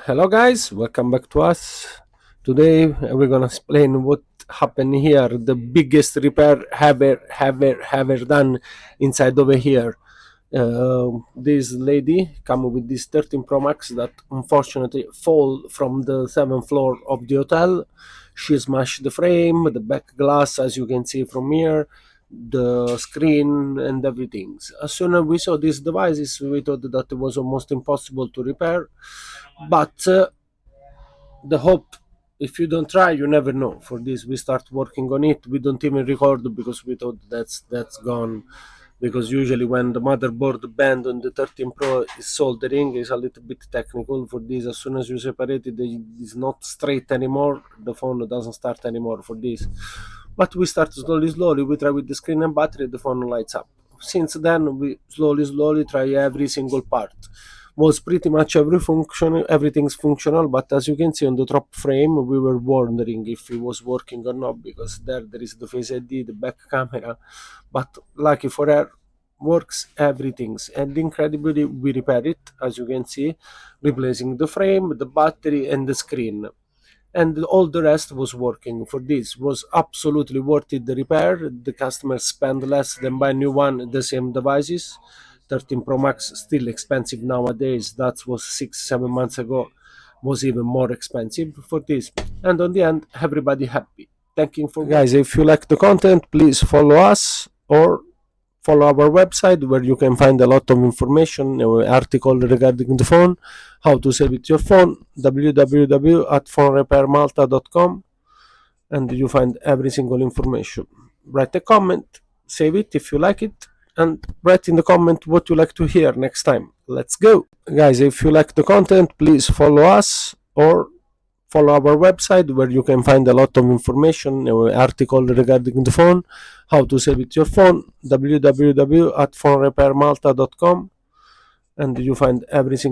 Hello guys, welcome back to us. Today we're gonna explain what happened here, the biggest repair ever done inside over here. This lady come with this 13 Pro Max that unfortunately fall from the 7th floor of the hotel. She smashed the frame, the back glass, as you can see from here, the screen and everything. As soon as we saw these devices, we thought that it was almost impossible to repair, but the hope, if you don't try you never know. For this we start working on it. We don't even record because we thought that's gone, because usually when the motherboard bend on the 13 Pro is soldering is a little bit technical. For this, as soon as you separate it, it is not straight anymore, the phone doesn't start anymore for this. But we start slowly, we try with the screen and battery, the phone lights up. Since then we slowly try every single part. Was pretty much everything's functional, but as you can see on the top frame we were wondering if it was working or not, because there is the Face ID, the back camera, but lucky for her, works everything's. And incredibly we repair it, as you can see, replacing the frame, the battery and the screen, and all the rest was working. For this was absolutely worth it, the repair. The customer spent less than buy new one, the same devices. 13 Pro Max still expensive nowadays. That was 6-7 months ago, was even more expensive for this. And on the end, everybody happy. Thank you for guys. If you like the content, please follow us or follow our website, where you can find a lot of information, article regarding the phone, how to save it your phone, www.phonerepairmalta.com, and you find every single information. Write a comment, save it if you like it, and write in the comment what you like to hear next time. Let's go guys. If you like the content, please follow us or follow our website, where you can find a lot of information, article regarding the phone, how to save it your phone, www.phonerepairmalta.com, and you find every single